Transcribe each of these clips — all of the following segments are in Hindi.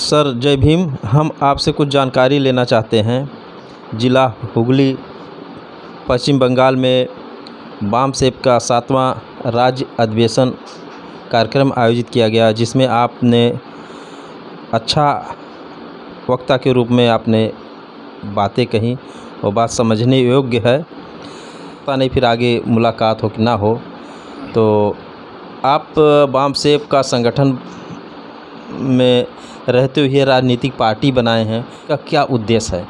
सर जय भीम। हम आपसे कुछ जानकारी लेना चाहते हैं। ज़िला हुगली, पश्चिम बंगाल में बामसेफ का 7वां राज्य अधिवेशन कार्यक्रम आयोजित किया गया, जिसमें आपने अच्छा वक्ता के रूप में आपने बातें कहीं और बात समझने योग्य है। पता नहीं फिर आगे मुलाकात हो कि ना हो। तो आप बामसेफ का संगठन में रहते हुए राजनीतिक पार्टी बनाए हैं, का क्या उद्देश्य है?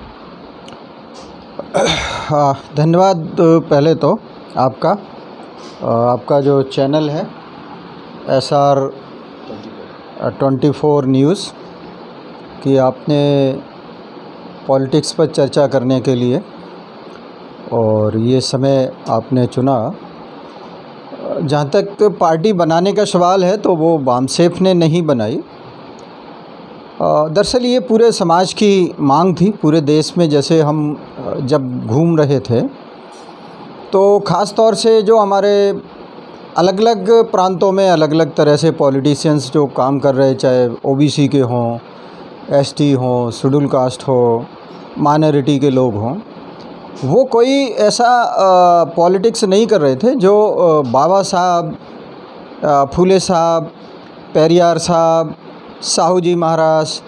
हाँ, धन्यवाद। पहले तो आपका जो चैनल है SR24 न्यूज़ कि आपने पॉलिटिक्स पर चर्चा करने के लिए और ये समय आपने चुना। जहाँ तक पार्टी बनाने का सवाल है तो वो बामसेफ ने नहीं बनाई। दरअसल ये पूरे समाज की मांग थी। पूरे देश में जैसे हम जब घूम रहे थे तो ख़ास तौर से जो हमारे अलग अलग प्रांतों में अलग अलग तरह से पॉलिटिशियंस जो काम कर रहे, चाहे ओबीसी के हों, एसटी हों, शेड्यूल कास्ट हो, माइनॉरिटी के लोग हों, वो कोई ऐसा पॉलिटिक्स नहीं कर रहे थे जो बाबा साहब, फूले साहब, पेरियार साहब, साहू जी महाराज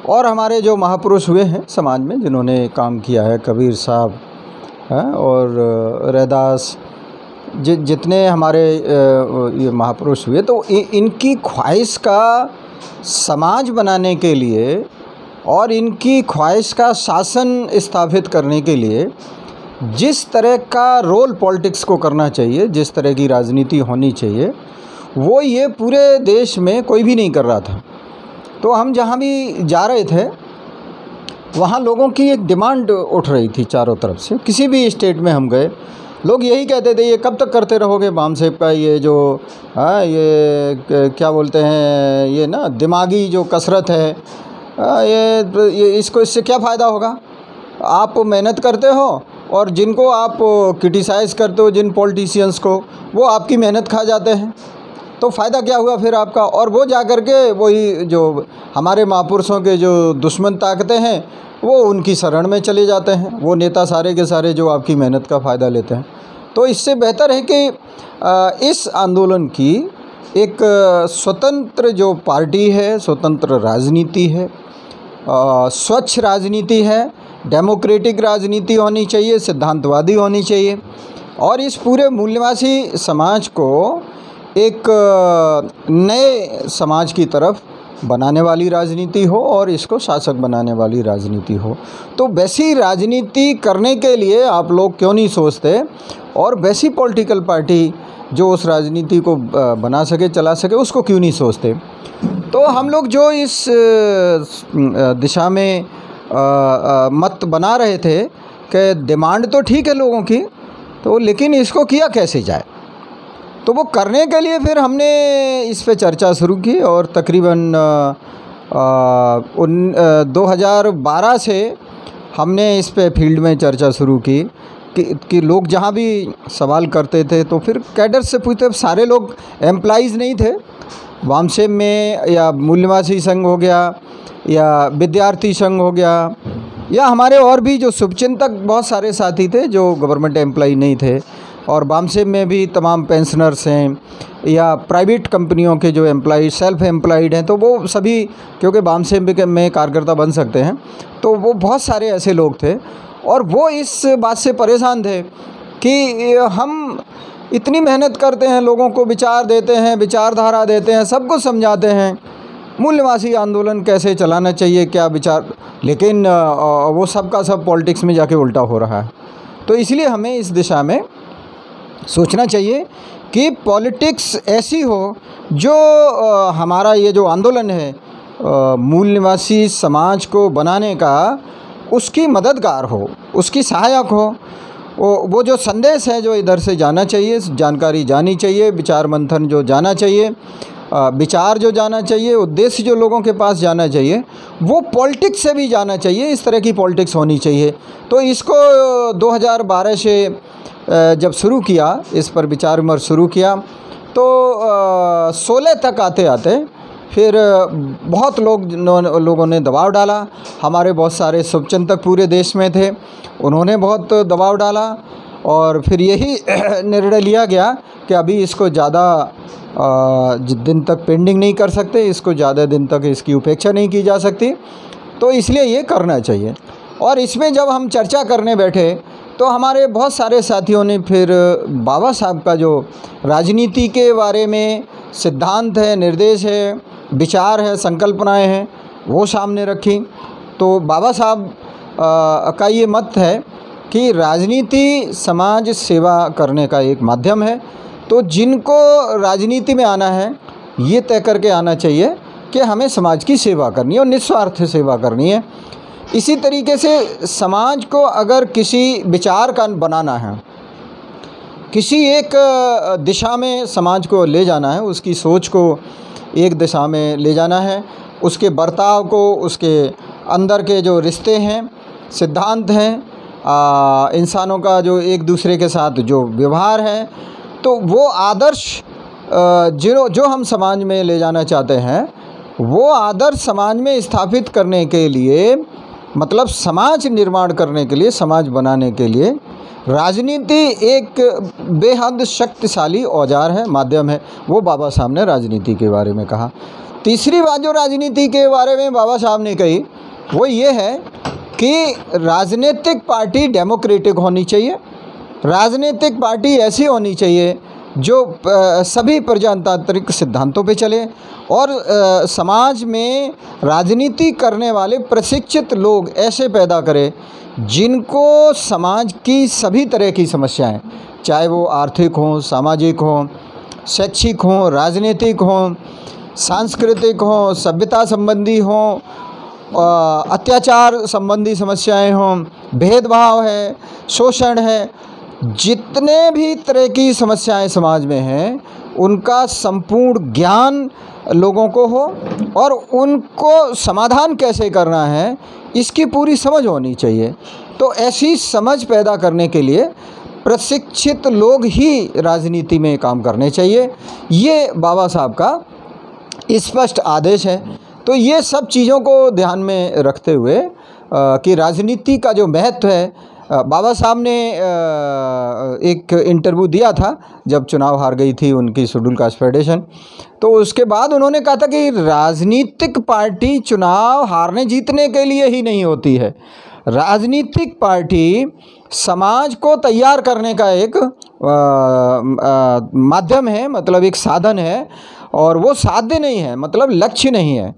और हमारे जो महापुरुष हुए हैं समाज में जिन्होंने काम किया है, कबीर साहब हैं और रैदास, जितने हमारे ये महापुरुष हुए, तो इनकी ख्वाहिश का समाज बनाने के लिए और इनकी ख्वाहिश का शासन स्थापित करने के लिए जिस तरह का रोल पॉलिटिक्स को करना चाहिए, जिस तरह की राजनीति होनी चाहिए, वो ये पूरे देश में कोई भी नहीं कर रहा था। तो हम जहाँ भी जा रहे थे वहाँ लोगों की एक डिमांड उठ रही थी चारों तरफ से। किसी भी स्टेट में हम गए, लोग यही कहते थे, ये कब तक करते रहोगे बामसेफ का ये जो ये क्या बोलते हैं, ये ना दिमागी जो कसरत है, ये इसको इससे क्या फ़ायदा होगा? आप मेहनत करते हो और जिनको आप क्रिटिसाइज़ करते हो, जिन पॉलिटिशियंस को, वो आपकी मेहनत खा जाते हैं, तो फ़ायदा क्या हुआ फिर आपका? और वो जा कर के वही जो हमारे महापुरुषों के जो दुश्मन ताकतें हैं वो उनकी शरण में चले जाते हैं। वो नेता सारे के सारे जो आपकी मेहनत का फ़ायदा लेते हैं। तो इससे बेहतर है कि इस आंदोलन की एक स्वतंत्र जो पार्टी है, स्वतंत्र राजनीति है, स्वच्छ राजनीति है, डेमोक्रेटिक राजनीति होनी चाहिए, सिद्धांतवादी होनी चाहिए और इस पूरे मूल्यवासी समाज को एक नए समाज की तरफ बनाने वाली राजनीति हो और इसको शासक बनाने वाली राजनीति हो। तो वैसी राजनीति करने के लिए आप लोग क्यों नहीं सोचते और वैसी पॉलिटिकल पार्टी जो उस राजनीति को बना सके, चला सके, उसको क्यों नहीं सोचते? तो हम लोग जो इस दिशा में मत बना रहे थे कि डिमांड तो ठीक है लोगों की, तो लेकिन इसको किया कैसे जाए? तो वो करने के लिए फिर हमने इस पे चर्चा शुरू की और तकरीबन 2012 से हमने इस पे फील्ड में चर्चा शुरू की कि लोग जहाँ भी सवाल करते थे तो फिर कैडर से पूछते। सारे लोग एम्प्लॉइज़ नहीं थे बामसेफ में, या मूल्यवासी संघ हो गया या विद्यार्थी संघ हो गया या हमारे और भी जो शुभचिंतक बहुत सारे साथी थे जो गवर्नमेंट एम्प्लॉय नहीं थे। और बामसेफ में भी तमाम पेंशनर्स हैं या प्राइवेट कंपनियों के जो एम्प्लॉय सेल्फ एम्प्लॉयड हैं, तो वो सभी क्योंकि बामसेफ में कार्यकर्ता बन सकते हैं, तो वो बहुत सारे ऐसे लोग थे और वो इस बात से परेशान थे कि हम इतनी मेहनत करते हैं, लोगों को विचार देते हैं, विचारधारा देते हैं, सबको समझाते हैं मूल्यवासी आंदोलन कैसे चलाना चाहिए, क्या विचार, लेकिन वो सब का सब पॉलिटिक्स में जाके उल्टा हो रहा है। तो इसलिए हमें इस दिशा में सोचना चाहिए कि पॉलिटिक्स ऐसी हो जो हमारा ये जो आंदोलन है मूल्यवासी समाज को बनाने का, उसकी मददगार हो, उसकी सहायक हो। वो जो संदेश है जो इधर से जाना चाहिए, जानकारी जानी चाहिए, विचार मंथन जो जाना चाहिए, विचार जो जाना चाहिए, उद्देश्य जो लोगों के पास जाना चाहिए, वो पॉलिटिक्स से भी जाना चाहिए। इस तरह की पॉलिटिक्स होनी चाहिए। तो इसको 2012 से जब शुरू किया, इस पर विचार विमर्श शुरू किया, तो 16 तक आते आते फिर बहुत लोगों ने दबाव डाला। हमारे बहुत सारे शुभचिंतक पूरे देश में थे, उन्होंने बहुत दबाव डाला और फिर यही निर्णय लिया गया कि अभी इसको ज़्यादा दिन तक पेंडिंग नहीं कर सकते, इसको ज़्यादा दिन तक इसकी उपेक्षा नहीं की जा सकती, तो इसलिए ये करना चाहिए। और इसमें जब हम चर्चा करने बैठे तो हमारे बहुत सारे साथियों ने फिर बाबा साहब का जो राजनीति के बारे में सिद्धांत है, निर्देश है, विचार है, संकल्पनाएं हैं, वो सामने रखी। तो बाबा साहब का ये मत है कि राजनीति समाज सेवा करने का एक माध्यम है। तो जिनको राजनीति में आना है ये तय करके आना चाहिए कि हमें समाज की सेवा करनी है और निस्वार्थ सेवा करनी है। इसी तरीके से समाज को अगर किसी विचार का बनाना है, किसी एक दिशा में समाज को ले जाना है, उसकी सोच को एक दिशा में ले जाना है, उसके बर्ताव को, उसके अंदर के जो रिश्ते हैं, सिद्धांत हैं, इंसानों का जो एक दूसरे के साथ जो व्यवहार है, तो वो आदर्श जो हम समाज में ले जाना चाहते हैं, वो आदर्श समाज में स्थापित करने के लिए, मतलब समाज निर्माण करने के लिए, समाज बनाने के लिए राजनीति एक बेहद शक्तिशाली औजार है, माध्यम है। वो बाबा साहब ने राजनीति के बारे में कहा। तीसरी बात जो राजनीति के बारे में बाबा साहब ने कही वो ये है कि राजनीतिक पार्टी डेमोक्रेटिक होनी चाहिए। राजनीतिक पार्टी ऐसी होनी चाहिए जो सभी प्रजातांत्रिक सिद्धांतों पे चले और समाज में राजनीति करने वाले प्रशिक्षित लोग ऐसे पैदा करे जिनको समाज की सभी तरह की समस्याएं, चाहे वो आर्थिक हों, सामाजिक हों, शैक्षिक हों, राजनीतिक हों, सांस्कृतिक हों, सभ्यता संबंधी हों, अत्याचार संबंधी समस्याएं हों, भेदभाव है, शोषण है, जितने भी तरह की समस्याएं समाज में हैं उनका संपूर्ण ज्ञान लोगों को हो और उनको समाधान कैसे करना है इसकी पूरी समझ होनी चाहिए। तो ऐसी समझ पैदा करने के लिए प्रशिक्षित लोग ही राजनीति में काम करने चाहिए। ये बाबा साहब का स्पष्ट आदेश है। तो ये सब चीज़ों को ध्यान में रखते हुए कि राजनीति का जो महत्व है, बाबा साहब ने एक इंटरव्यू दिया था जब चुनाव हार गई थी उनकी शेड्यूल कास्ट फेडरेशन। तो उसके बाद उन्होंने कहा था कि राजनीतिक पार्टी चुनाव हारने जीतने के लिए ही नहीं होती है, राजनीतिक पार्टी समाज को तैयार करने का एक माध्यम है, मतलब एक साधन है, और वो साध्य नहीं है, मतलब लक्ष्य नहीं है।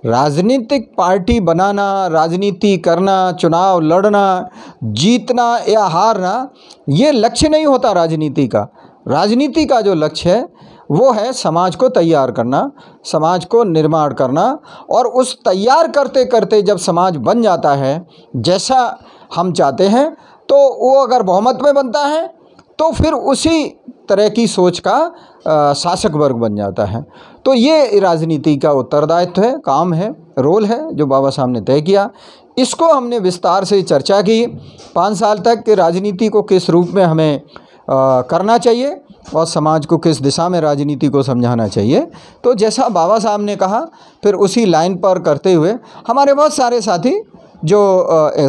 राजनीतिक पार्टी बनाना, राजनीति करना, चुनाव लड़ना, जीतना या हारना, ये लक्ष्य नहीं होता राजनीति का। राजनीति का जो लक्ष्य है वो है समाज को तैयार करना, समाज को निर्माण करना, और उस तैयार करते करते जब समाज बन जाता है जैसा हम चाहते हैं, तो वो अगर बहुमत में बनता है तो फिर उसी तरह की सोच का शासक वर्ग बन जाता है। तो ये राजनीति का उत्तरदायित्व है, काम है, रोल है जो बाबा साहब ने तय किया। इसको हमने विस्तार से चर्चा की 5 साल तक कि राजनीति को किस रूप में हमें करना चाहिए और समाज को किस दिशा में राजनीति को समझाना चाहिए। तो जैसा बाबा साहब ने कहा फिर उसी लाइन पर करते हुए हमारे बहुत सारे साथी जो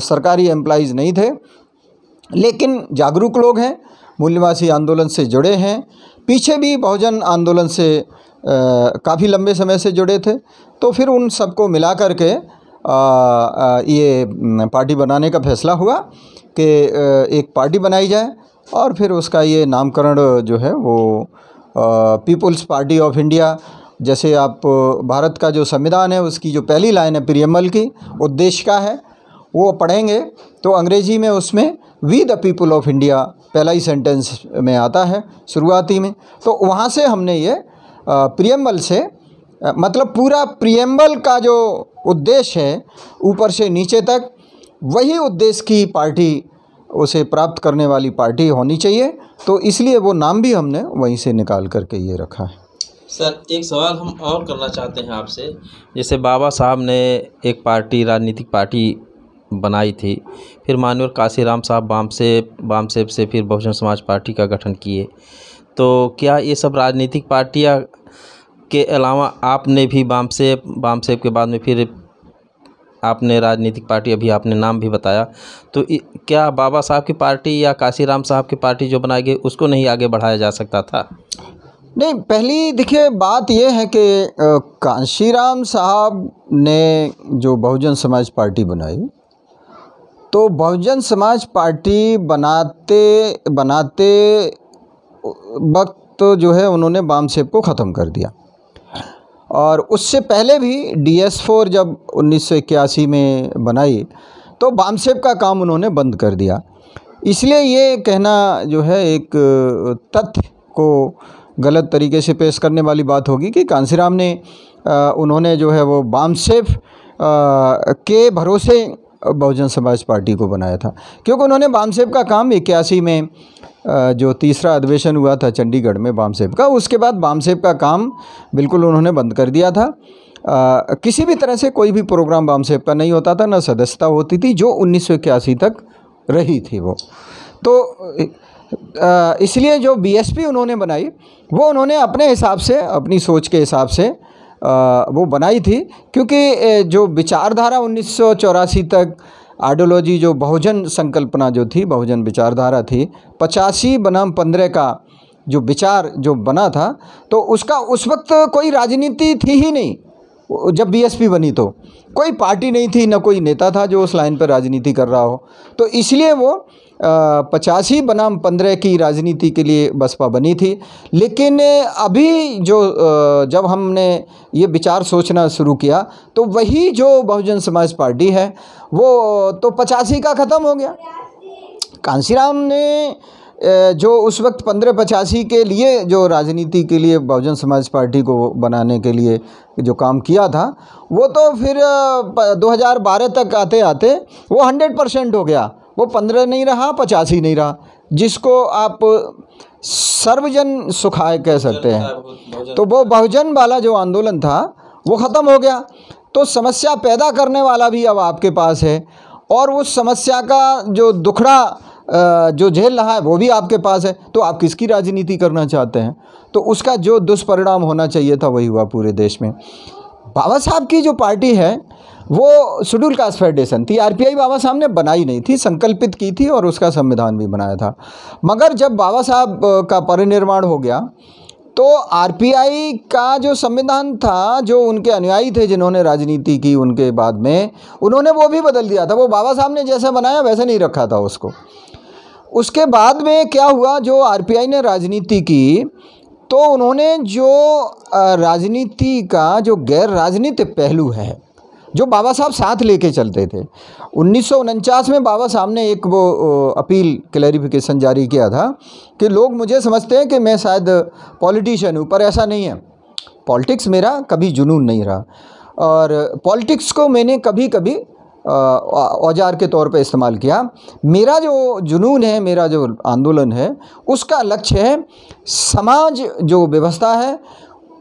सरकारी एम्प्लॉइज़ नहीं थे लेकिन जागरूक लोग हैं, मूल्यवासी आंदोलन से जुड़े हैं, पीछे भी बहुजन आंदोलन से काफ़ी लंबे समय से जुड़े थे, तो फिर उन सबको मिला कर के ये पार्टी बनाने का फैसला हुआ कि एक पार्टी बनाई जाए और फिर उसका ये नामकरण जो है वो पीपुल्स पार्टी ऑफ इंडिया, जैसे आप भारत का जो संविधान है उसकी जो पहली लाइन है प्रियम्बल की, उद्देश्य का है, वो पढ़ेंगे तो अंग्रेजी में उसमें we the people of India पहला ही सेंटेंस में आता है शुरुआती में। तो वहाँ से हमने ये प्रियम्बल से मतलब पूरा प्रियम्बल का जो उद्देश्य है ऊपर से नीचे तक वही उद्देश्य की पार्टी, उसे प्राप्त करने वाली पार्टी होनी चाहिए। तो इसलिए वो नाम भी हमने वहीं से निकाल करके ये रखा है। सर एक सवाल हम और करना चाहते हैं आपसे, जैसे बाबा साहब ने एक पार्टी, राजनीतिक पार्टी बनाई थी, फिर माननीय काशीराम साहब बामसेब से फिर बहुजन समाज पार्टी का गठन किए, तो क्या ये सब राजनीतिक पार्टियां के अलावा आपने भी बामसेब के बाद में फिर आपने राजनीतिक पार्टी, अभी आपने नाम भी बताया, तो क्या बाबा साहब की पार्टी या काशीराम साहब की पार्टी जो बनाई गई उसको नहीं आगे बढ़ाया जा सकता था? नहीं, पहली देखिए बात यह है कि काशीराम साहब ने जो बहुजन समाज पार्टी बनाई, तो बहुजन समाज पार्टी बनाते बनाते वक्त जो है उन्होंने बामसेब को ख़त्म कर दिया। और उससे पहले भी DS4 जब 1981 में बनाई तो बामसेब का काम उन्होंने बंद कर दिया। इसलिए ये कहना जो है एक तथ्य को गलत तरीके से पेश करने वाली बात होगी कि कांशीराम ने उन्होंने जो है वो बामसेब के भरोसे बहुजन समाज पार्टी को बनाया था, क्योंकि उन्होंने बामसेब का काम 81 में जो तीसरा अधिवेशन हुआ था चंडीगढ़ में बामसेब का, उसके बाद बामसेब का काम बिल्कुल उन्होंने बंद कर दिया था। किसी भी तरह से कोई भी प्रोग्राम बामसेब का नहीं होता था, न सदस्यता होती थी, जो 1981 तक रही थी वो। तो इसलिए जो BSP उन्होंने बनाई वो उन्होंने अपने हिसाब से, अपनी सोच के हिसाब से वो बनाई थी, क्योंकि जो विचारधारा 1984 तक आइडियोलॉजी, जो बहुजन संकल्पना जो थी, बहुजन विचारधारा थी, 85 बनाम 15 का जो विचार जो बना था, तो उसका उस वक्त कोई राजनीति थी ही नहीं। जब BSP बनी तो कोई पार्टी नहीं थी, न कोई नेता था जो उस लाइन पर राजनीति कर रहा हो, तो इसलिए वो 85 बनाम 15 की राजनीति के लिए बसपा बनी थी। लेकिन अभी जो जब हमने ये विचार सोचना शुरू किया तो वही जो बहुजन समाज पार्टी है वो तो 85 का ख़त्म हो गया। कांशीराम ने जो उस वक्त 15-85 के लिए जो राजनीति के लिए बहुजन समाज पार्टी को बनाने के लिए जो काम किया था, वो तो फिर 2012 तक आते आते वो 100% हो गया। वो 15 नहीं रहा, 85 नहीं रहा, जिसको आप सर्वजन सुखाय कह सकते हैं। तो वो बहुजन वाला जो आंदोलन था वो ख़त्म हो गया। तो समस्या पैदा करने वाला भी अब आपके पास है, और उस समस्या का जो दुखड़ा जो झेल रहा है वो भी आपके पास है। तो आप किसकी राजनीति करना चाहते हैं? तो उसका जो दुष्परिणाम होना चाहिए था वही हुआ पूरे देश में। बाबा साहब की जो पार्टी है वो शेड्यूल कास्ट फेडरेशन थी। RPI बाबा साहब ने बनाई नहीं थी, संकल्पित की थी और उसका संविधान भी बनाया था। मगर जब बाबा साहब का परिनिर्वाण हो गया तो RPI का जो संविधान था, जो उनके अनुयायी थे जिन्होंने राजनीति की उनके बाद में, उन्होंने वो भी बदल दिया था। वो बाबा साहब ने जैसा बनाया वैसे नहीं रखा था उसको। उसके बाद में क्या हुआ, जो RPI ने राजनीति की तो उन्होंने जो राजनीति का जो गैर राजनीतिक पहलू है जो बाबा साहब साथ लेके चलते थे, 1949 में बाबा साहब ने एक वो अपील क्लैरिफिकेशन जारी किया था कि लोग मुझे समझते हैं कि मैं शायद पॉलिटिशियन हूँ, पर ऐसा नहीं है। पॉलिटिक्स मेरा कभी जुनून नहीं रहा, और पॉलिटिक्स को मैंने कभी कभी औजार के तौर पे इस्तेमाल किया। मेरा जो जुनून है, मेरा जो आंदोलन है, उसका लक्ष्य है समाज जो व्यवस्था है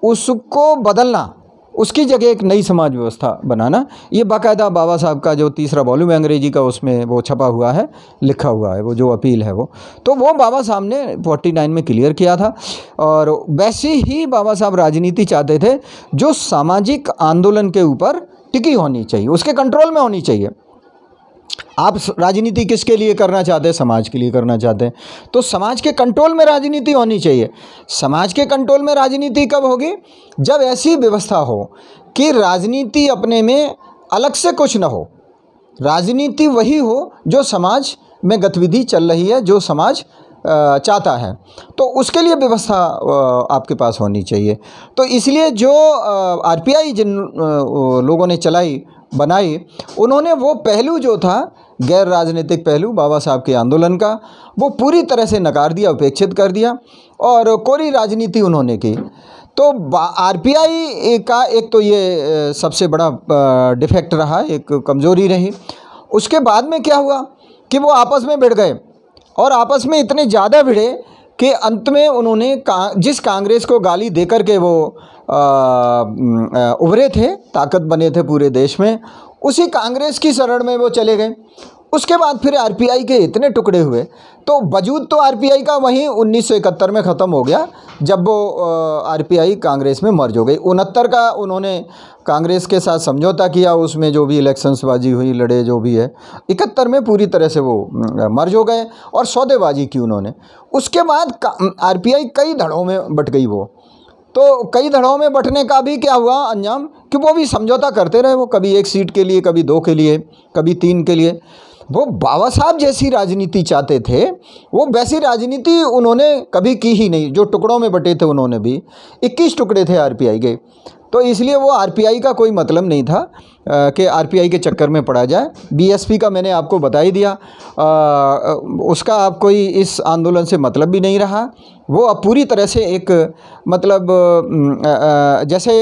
उसको बदलना, उसकी जगह एक नई समाज व्यवस्था बनाना। ये बाकायदा बाबा साहब का जो तीसरा वॉल्यूम अंग्रेजी का उसमें वो छपा हुआ है, लिखा हुआ है, वो जो अपील है वो तो वो बाबा साहब ने 49 में क्लियर किया था। और वैसे ही बाबा साहब राजनीति चाहते थे जो सामाजिक आंदोलन के ऊपर टिकी होनी चाहिए, उसके कंट्रोल में होनी चाहिए। आप राजनीति किसके लिए करना चाहते हैं? समाज के लिए करना चाहते हैं, तो समाज के कंट्रोल में राजनीति होनी चाहिए। समाज के कंट्रोल में राजनीति कब होगी? जब ऐसी व्यवस्था हो कि राजनीति अपने में अलग से कुछ न हो, राजनीति वही हो जो समाज में गतिविधि चल रही है, जो समाज चाहता है, तो उसके लिए व्यवस्था आपके पास होनी चाहिए। तो इसलिए जो RPI जिन लोगों ने चलाई, बनाई, उन्होंने वो पहलू जो था गैर राजनीतिक पहलू बाबा साहब के आंदोलन का, वो पूरी तरह से नकार दिया, उपेक्षित कर दिया, और कोरी राजनीति उन्होंने की। तो RPI का एक तो ये सबसे बड़ा डिफेक्ट रहा, एक कमज़ोरी रही। उसके बाद में क्या हुआ कि वो आपस में भिड़ गए, और आपस में इतने ज़्यादा भिड़े कि अंत में उन्होंने जिस कांग्रेस को गाली देकर के वो उभरे थे, ताकत बने थे पूरे देश में, उसी कांग्रेस की शरण में वो चले गए। उसके बाद फिर आरपीआई के इतने टुकड़े हुए, तो वजूद तो आरपीआई का वहीं 1971 में ख़त्म हो गया, जब वो आरपीआई कांग्रेस में मर्ज हो गई। 69 का उन्होंने कांग्रेस के साथ समझौता किया, उसमें जो भी इलेक्शंसबाजी हुई, लड़े जो भी है। 71 में पूरी तरह से वो मर्ज हो गए और सौदेबाजी की उन्होंने। उसके बाद आरपीआई कई धड़ों में बट गई वो। तो कई धड़ों में बंटने का भी क्या हुआ अंजाम कि वो भी समझौता करते रहे, वो कभी 1 सीट के लिए, कभी 2 के लिए, कभी 3 के लिए। वो बाबा साहब जैसी राजनीति चाहते थे, वो वैसी राजनीति उन्होंने कभी की ही नहीं। जो टुकड़ों में बटे थे उन्होंने भी 21 टुकड़े थे आरपीआई के, तो इसलिए वो आरपीआई का कोई मतलब नहीं था कि आरपीआई के चक्कर में पड़ा जाए। बीएसपी का मैंने आपको बता ही दिया, उसका अब कोई इस आंदोलन से मतलब भी नहीं रहा। वो अब पूरी तरह से एक मतलब जैसे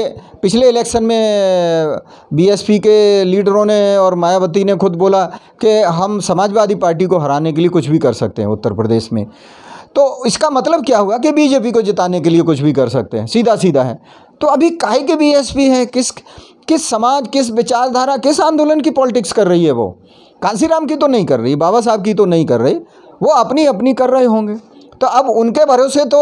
पिछले इलेक्शन में बीएसपी के लीडरों ने और मायावती ने खुद बोला कि हम समाजवादी पार्टी को हराने के लिए कुछ भी कर सकते हैं उत्तर प्रदेश में, तो इसका मतलब क्या हुआ कि बीजेपी को जिताने के लिए कुछ भी कर सकते हैं, सीधा सीधा है। तो अभी काहे के बीएसपी है, किस समाज, किस विचारधारा, किस आंदोलन की पॉलिटिक्स कर रही है वो? कांसीराम की तो नहीं कर रही, बाबा साहब की तो नहीं कर रही, वो अपनी अपनी कर रहे होंगे। तो अब उनके भरोसे तो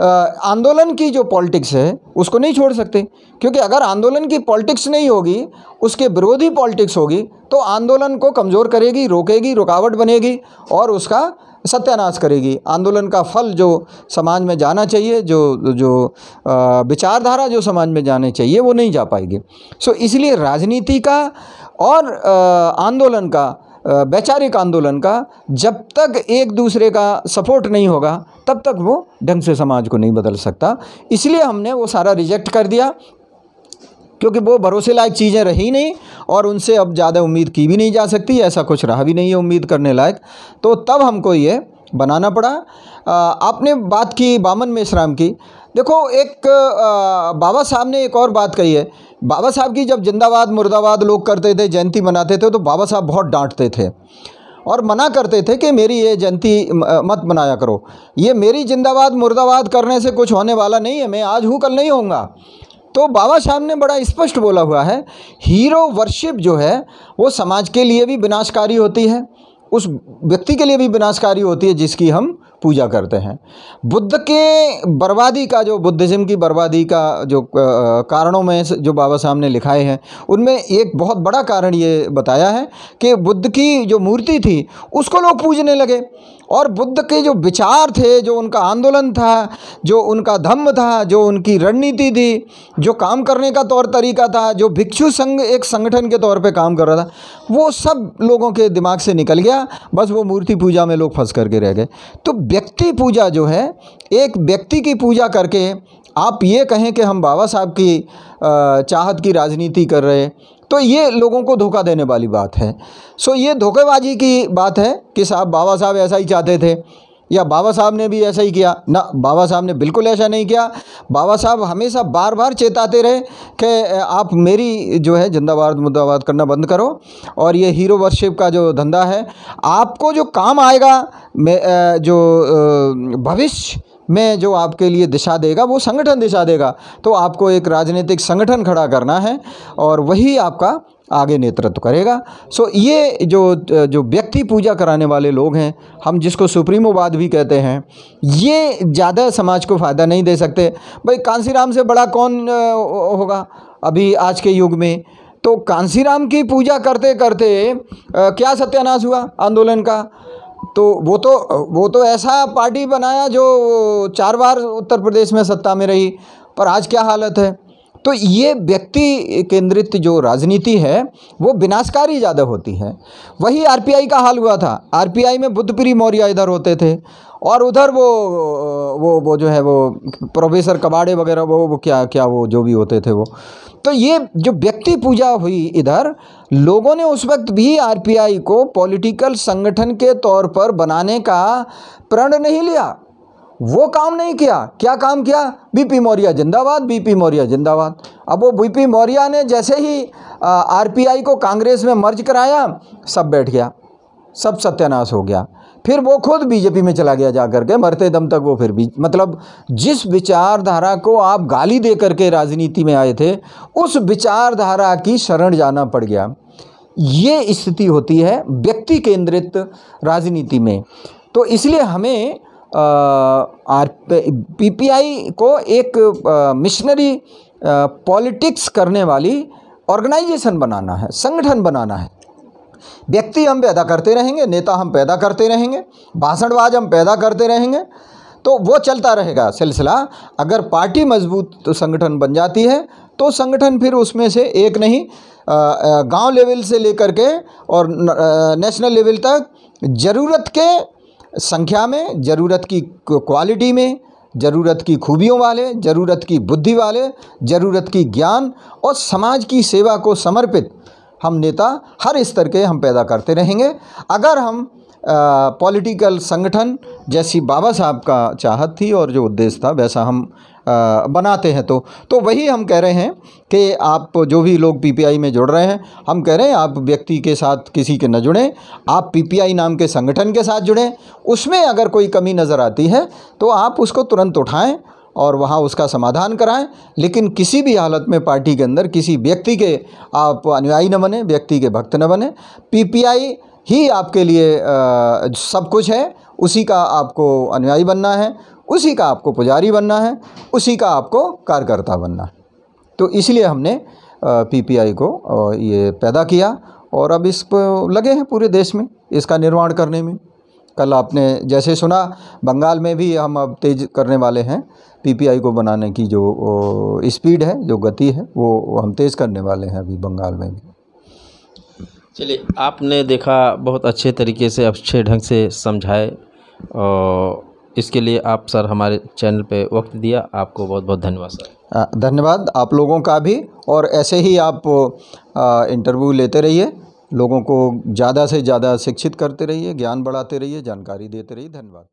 आंदोलन की जो पॉलिटिक्स है उसको नहीं छोड़ सकते, क्योंकि अगर आंदोलन की पॉलिटिक्स नहीं होगी, उसके विरोधी पॉलिटिक्स होगी, तो आंदोलन को कमज़ोर करेगी, रोकेगी, रुकावट बनेगी और उसका सत्यानाश करेगी। आंदोलन का फल जो समाज में जाना चाहिए, जो विचारधारा जो समाज में जाने चाहिए, वो नहीं जा पाएगी। सो इसलिए राजनीति का और आंदोलन का, वैचारिक आंदोलन का, जब तक एक दूसरे का सपोर्ट नहीं होगा तब तक वो ढंग से समाज को नहीं बदल सकता। इसलिए हमने वो सारा रिजेक्ट कर दिया, क्योंकि वो भरोसे लायक चीज़ें रही नहीं और उनसे अब ज़्यादा उम्मीद की भी नहीं जा सकती, ऐसा कुछ रहा भी नहीं है उम्मीद करने लायक। तो तब हमको ये बनाना पड़ा। आपने बात की वामन मेश्राम की, देखो एक बाबा साहब ने एक और बात कही है। बाबा साहब की जब जिंदाबाद मुर्दाबाद लोग करते थे, जयंती मनाते थे, तो बाबा साहब बहुत डांटते थे और मना करते थे कि मेरी ये जयंती मत मनाया करो, ये मेरी जिंदाबाद मुर्दाबाद करने से कुछ होने वाला नहीं है, मैं आज हूँ कल नहीं होऊंगा। तो बाबा साहब ने बड़ा स्पष्ट बोला हुआ है, हीरो वर्शिप जो है वो समाज के लिए भी विनाशकारी होती है, उस व्यक्ति के लिए भी विनाशकारी होती है जिसकी हम पूजा करते हैं। बुद्ध के बर्बादी का, जो बुद्धिज़्म की बर्बादी का जो कारणों में जो बाबा साहब ने लिखाए हैं, उनमें एक बहुत बड़ा कारण ये बताया है कि बुद्ध की जो मूर्ति थी उसको लोग पूजने लगे, और बुद्ध के जो विचार थे, जो उनका आंदोलन था, जो उनका धम्म था, जो उनकी रणनीति थी, जो काम करने का तौर तरीका था, जो भिक्षु संघ एक संगठन के तौर पे काम कर रहा था, वो सब लोगों के दिमाग से निकल गया। बस वो मूर्ति पूजा में लोग फंस करके रह गए। तो व्यक्ति पूजा जो है, एक व्यक्ति की पूजा करके आप ये कहें कि हम बाबा साहब की चाहत की राजनीति कर रहे हैं, तो ये लोगों को धोखा देने वाली बात है। सो ये धोखेबाजी की बात है कि साहब बाबा साहब ऐसा ही चाहते थे या बाबा साहब ने भी ऐसा ही किया। ना, बाबा साहब ने बिल्कुल ऐसा नहीं किया। बाबा साहब हमेशा बार बार चेताते रहे कि आप मेरी जो है जिंदाबाद मुर्दाबाद करना बंद करो, और ये हीरो वर्शिप का जो धंधा है, आपको जो काम आएगा, जो भविष्य में जो आपके लिए दिशा देगा वो संगठन दिशा देगा। तो आपको एक राजनीतिक संगठन खड़ा करना है और वही आपका आगे नेतृत्व करेगा। सो ये जो व्यक्ति पूजा कराने वाले लोग हैं, हम जिसको सुप्रीमोवाद भी कहते हैं, ये ज़्यादा समाज को फ़ायदा नहीं दे सकते। भाई कांसीराम से बड़ा कौन होगा अभी आज के युग में? तो कांसीराम की पूजा करते करते क्या सत्यानाश हुआ आंदोलन का? तो वो तो ऐसा पार्टी बनाया जो 4 बार उत्तर प्रदेश में सत्ता में रही, पर आज क्या हालत है? तो ये व्यक्ति केंद्रित जो राजनीति है वो विनाशकारी ज़्यादा होती है। वही आरपीआई का हाल हुआ था। आरपीआई में बुद्धप्री मौर्य इधर होते थे और उधर वो जो है वो प्रोफेसर कबाड़े वगैरह वो क्या वो जो भी होते थे वो। तो ये जो व्यक्ति पूजा हुई इधर, लोगों ने उस वक्त भी आरपीआई को पॉलिटिकल संगठन के तौर पर बनाने का प्रण नहीं लिया, वो काम नहीं किया। क्या काम किया? बीपी मौर्य जिंदाबाद, बीपी मौर्य जिंदाबाद। अब वो बीपी मौर्य ने जैसे ही आरपीआई को कांग्रेस में मर्ज कराया, सब बैठ गया, सब सत्यानाश हो गया। फिर वो खुद बीजेपी में चला गया जाकर के, मरते दम तक वो फिर भी मतलब जिस विचारधारा को आप गाली दे करके राजनीति में आए थे, उस विचारधारा की शरण जाना पड़ गया। ये स्थिति होती है व्यक्ति केंद्रित राजनीति में। तो इसलिए हमें पीपीआई को एक मिशनरी पॉलिटिक्स करने वाली ऑर्गेनाइजेशन बनाना है, संगठन बनाना है। व्यक्ति हम पैदा करते रहेंगे, नेता हम पैदा करते रहेंगे, भाषणबाज हम पैदा करते रहेंगे, तो वो चलता रहेगा सिलसिला। अगर पार्टी मजबूत संगठन बन जाती है तो संगठन फिर उसमें से एक नहीं, गांव लेवल से लेकर के और नेशनल लेवल तक ज़रूरत के संख्या में, ज़रूरत की क्वालिटी में, ज़रूरत की खूबियों वाले, ज़रूरत की बुद्धि वाले, ज़रूरत की ज्ञान और समाज की सेवा को समर्पित हम नेता हर स्तर के हम पैदा करते रहेंगे। अगर हम पॉलिटिकल संगठन जैसी बाबा साहब का चाहत थी और जो उद्देश्य था वैसा हम बनाते हैं तो वही हम कह रहे हैं कि आप जो भी लोग पीपीआई में जुड़ रहे हैं, हम कह रहे हैं आप व्यक्ति के साथ किसी के न जुड़ें, आप पीपीआई नाम के संगठन के साथ जुड़ें। उसमें अगर कोई कमी नज़र आती है तो आप उसको तुरंत उठाएं और वहाँ उसका समाधान कराएं, लेकिन किसी भी हालत में पार्टी के अंदर किसी व्यक्ति के आप अनुयायी न बने, व्यक्ति के भक्त न बने। पीपीआई ही आपके लिए सब कुछ है, उसी का आपको अनुयायी बनना है, उसी का आपको पुजारी बनना है, उसी का आपको कार्यकर्ता बनना है। तो इसलिए हमने पीपीआई को ये पैदा किया और अब इस पर लगे हैं पूरे देश में इसका निर्माण करने में। कल आपने जैसे सुना, बंगाल में भी हम अब तेज़ करने वाले हैं पीपीआई को बनाने की जो स्पीड है, जो गति है, वो हम तेज़ करने वाले हैं अभी बंगाल में भी। चलिए, आपने देखा बहुत अच्छे तरीके से, अच्छे ढंग से समझाए और इसके लिए आप सर हमारे चैनल पे वक्त दिया, आपको बहुत बहुत धन्यवाद सर। धन्यवाद आप लोगों का भी, और ऐसे ही आप इंटरव्यू लेते रहिए, लोगों को ज़्यादा से ज़्यादा शिक्षित करते रहिए, ज्ञान बढ़ाते रहिए, जानकारी देते रहिए। धन्यवाद।